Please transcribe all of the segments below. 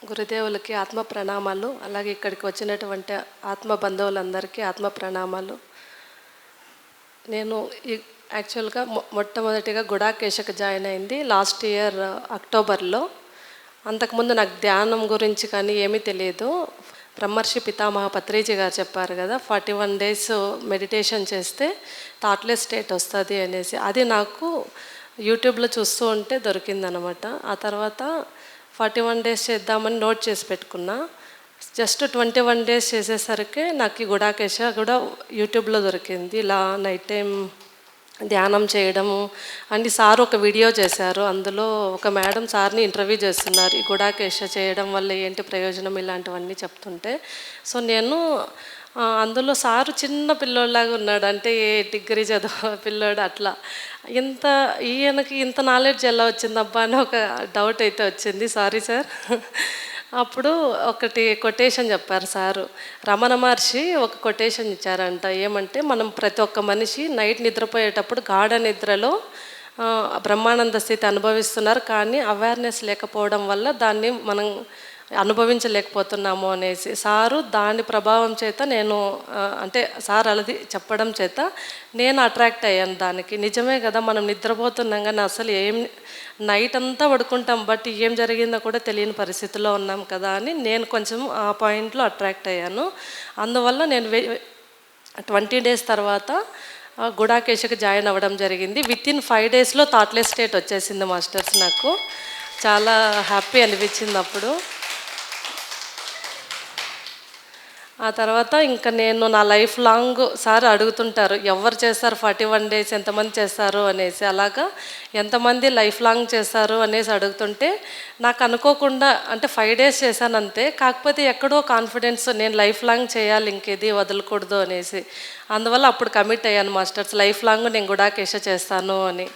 గురుదేవులకి ఆత్మ ప్రణామాలు. అలాగే ఇక్కడికి వచ్చినటువంటి ఆత్మ బంధువులందరికీ ఆత్మ ప్రణామాలు. నేను యాక్చువల్గా మొట్టమొదటిగా గుడాకేశకు జాయిన్ అయింది లాస్ట్ ఇయర్ అక్టోబర్లో. అంతకుముందు నాకు ధ్యానం గురించి కానీ ఏమీ తెలియదు. బ్రహ్మర్షి పితామహ పత్రిజీ గారు చెప్పారు కదా, 41 days మెడిటేషన్ చేస్తే థాట్లెస్ స్టేట్ వస్తుంది అనేసి. అది నాకు యూట్యూబ్లో చూస్తూ ఉంటే దొరికిందనమాట. ఆ తర్వాత 41 days చేద్దామని నోట్ చేసి పెట్టుకున్నా. జస్ట్ 21 days చేసేసరికి నాకు ఈ గుడాకేశ కూడా యూట్యూబ్లో దొరికింది. ఇలా నైట్ టైం ధ్యానం చేయడము అని సార్ ఒక వీడియో చేశారు. అందులో ఒక మేడం సార్ని ఇంటర్వ్యూ చేస్తున్నారు, ఈ గుడాకేశ చేయడం వల్ల ఏంటి ప్రయోజనం ఇలాంటివన్నీ చెప్తుంటే. సో నేను అందులో సారు చిన్న పిల్లోడిలాగా ఉన్నాడు, అంటే ఏ డిగ్రీ చదువు పిల్లోడు అట్లా. ఈయనకి ఇంత నాలెడ్జ్ ఎలా వచ్చిందబ్బా అని ఒక డౌట్ అయితే వచ్చింది. Sorry sir. అప్పుడు ఒకటి కొటేషన్ చెప్పారు సారు. రమణ మహర్షి ఒక కొటేషన్ ఇచ్చారంట. ఏమంటే, మనం ప్రతి ఒక్క మనిషి నైట్ నిద్రపోయేటప్పుడు గాఢ నిద్రలో బ్రహ్మానంద స్థితి అనుభవిస్తున్నారు, కానీ అవేర్నెస్ లేకపోవడం వల్ల దాన్ని మనం అనుభవించలేకపోతున్నాము అనేసి. సారు దాని ప్రభావం చేత నేను అంటే సార్ అలాది చెప్పడం చేత నేను అట్రాక్ట్ అయ్యాను దానికి. నిజమే కదా, మనం నిద్రపోతున్నాం కానీ అసలు నైట్ అంతా పడుకుంటాం, బట్ ఏం జరిగిందో కూడా తెలియని పరిస్థితిలో ఉన్నాం కదా అని నేను కొంచెం ఆ పాయింట్లో అట్రాక్ట్ అయ్యాను. అందువల్ల నేను 20 days తర్వాత గుడాకేశకి జాయిన్ అవ్వడం జరిగింది. వితిన్ 5 daysలో థాట్లెస్ స్టేట్ వచ్చేసింది మాస్టర్స్. నాకు చాలా హ్యాపీ అనిపించింది అప్పుడు. ఆ తర్వాత ఇంకా నేను నా లైఫ్ లాంగ్ సార్ అడుగుతుంటారు, ఎవరు చేస్తారు 41 days, ఎంతమంది చేస్తారు అనేసి. అలాగా ఎంతమంది లైఫ్ లాంగ్ చేస్తారు అనేసి అడుగుతుంటే నాకు అనుకోకుండా అంటే 5 days చేశాను అంతే. కాకపోతే ఎక్కడో కాన్ఫిడెన్స్, నేను లైఫ్ లాంగ్ చేయాలి, ఇంకేది వదలకూడదు అనేసి. అందువల్ల అప్పుడు కమిట్ అయ్యాను మాస్టర్స్, లైఫ్ లాంగ్ నేను గుడాకేశ చేస్తాను అని.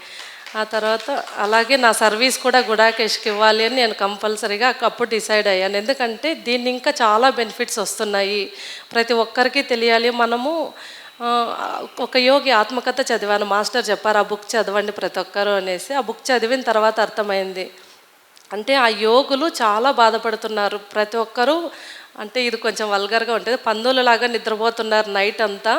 ఆ తర్వాత అలాగే నా సర్వీస్ కూడా గుడాకేశ్కి ఇవ్వాలి అని నేను కంపల్సరీగా అప్పుడు డిసైడ్ అయ్యాను. ఎందుకంటే దీన్ని ఇంకా చాలా బెనిఫిట్స్ వస్తున్నాయి, ప్రతి ఒక్కరికి తెలియాలి. మనము ఒక యోగి ఆత్మకథ చదివాను, మాస్టర్ చెప్పారు ఆ బుక్ చదవండి ప్రతి ఒక్కరు అనేసి. ఆ బుక్ చదివిన తర్వాత అర్థమైంది, అంటే ఆ యోగులు చాలా బాధపడుతున్నారు. ప్రతి ఒక్కరూ, అంటే ఇది కొంచెం వల్గర్గా ఉంటుంది, పందులలాగా నిద్రపోతున్నారు నైట్ అంతా,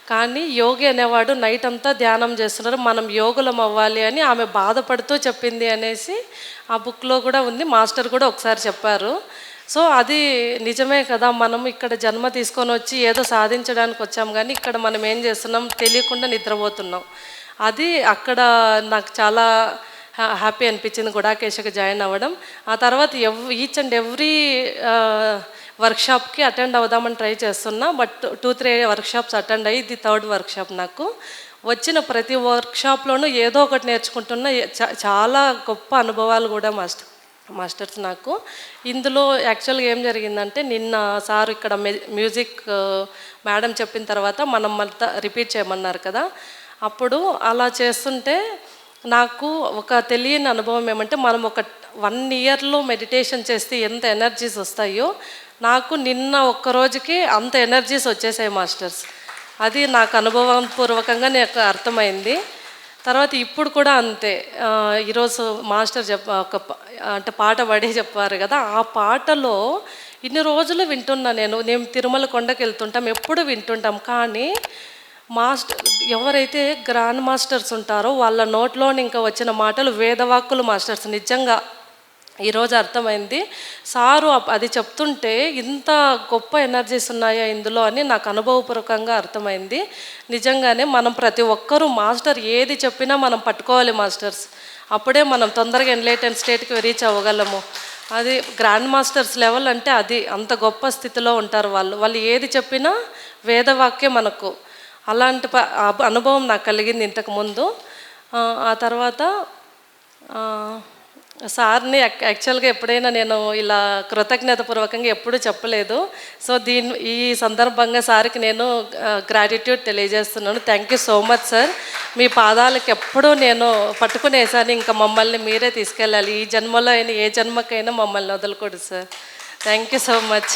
కానీ యోగి అనేవాడు నైట్ అంతా ధ్యానం చేస్తున్నారు, మనం యోగులం అవ్వాలి అని ఆమె బాధపడుతూ చెప్పింది అనేసి ఆ బుక్లో కూడా ఉంది. మాస్టర్ కూడా ఒకసారి చెప్పారు. సో అది నిజమే కదా, మనం ఇక్కడ జన్మ తీసుకొని వచ్చి ఏదో సాధించడానికి వచ్చాం, కానీ ఇక్కడ మనం ఏం చేస్తున్నాం తెలియకుండా నిద్రపోతున్నాం. అది అక్కడ నాకు చాలా హ్యాపీ అనిపించింది గుడాకేశకి జాయిన్ అవ్వడం. ఆ తర్వాత ఈచ్ అండ్ ఎవ్రీ వర్క్షాప్కి అటెండ్ అవుదామని ట్రై చేస్తున్నా, బట్ 2-3 వర్క్షాప్స్ అటెండ్ అయ్యి ఇది 3rd వర్క్షాప్. నాకు వచ్చిన ప్రతి వర్క్షాప్లోనూ ఏదో ఒకటి నేర్చుకుంటున్నా, చాలా గొప్ప అనుభవాలు కూడా మాస్టర్స్ నాకు. ఇందులో యాక్చువల్గా ఏం జరిగిందంటే, నిన్న సార్ ఇక్కడ మ్యూజిక్ మేడం చెప్పిన తర్వాత మనం మళ్ళీ రిపీట్ చేయమన్నారు కదా, అప్పుడు అలా చేస్తుంటే నాకు ఒక తెలియని అనుభవం ఏమంటే, మనం ఒక 1 yearలో మెడిటేషన్ చేస్తే ఎంత ఎనర్జీస్ వస్తాయో, నాకు నిన్న ఒక్కరోజుకి అంత ఎనర్జీస్ వచ్చేసాయి మాస్టర్స్. అది నాకు అనుభవపూర్వకంగా నాకు అర్థమైంది. తర్వాత ఇప్పుడు కూడా అంతే. ఈరోజు మాస్టర్ అంటే పాట పాడి చెప్పారు కదా, ఆ పాటలో ఇన్ని రోజులు వింటున్నా నేను తిరుమల కొండకి వెళ్తుంటాం, ఎప్పుడు వింటుంటాం, కానీ ఎవరైతే గ్రాండ్ మాస్టర్స్ ఉంటారో వాళ్ళ నోట్లోని ఇంకా వచ్చిన మాటలు వేదవాక్కులు మాస్టర్స్. నిజంగా ఈరోజు అర్థమైంది, సారు అది చెప్తుంటే ఇంత గొప్ప ఎనర్జీస్ ఉన్నాయా ఇందులో అని నాకు అనుభవపూర్వకంగా అర్థమైంది. నిజంగానే మనం ప్రతి ఒక్కరూ మాస్టర్ ఏది చెప్పినా మనం పట్టుకోవాలి మాస్టర్స్, అప్పుడే మనం తొందరగా ఎన్లైటెన్ స్టేట్కి రీచ్ అవ్వగలము. అది గ్రాండ్ మాస్టర్స్ లెవెల్ అంటే అది అంత గొప్ప స్థితిలో ఉంటారు వాళ్ళు ఏది చెప్పినా వేదవాక్యం మనకు. అలాంటి అనుభవం నాకు కలిగింది ఇంతకుముందు. ఆ తర్వాత సార్ని యాక్చువల్గా ఎప్పుడైనా నేను ఇలా కృతజ్ఞతాపూర్వకంగా ఎప్పుడూ చెప్పలేదు. సో ఈ సందర్భంగా సార్కి నేను గ్రాటిట్యూడ్ తెలియజేస్తున్నాను. Thank you so much sir. మీ పాదాలకు ఎప్పుడూ నేను పట్టుకునేసాను, ఇంకా మమ్మల్ని మీరే తీసుకెళ్ళాలి, ఈ జన్మలో అయినా ఏ జన్మకైనా మమ్మల్ని వదలకూడదు sir. Thank you so much.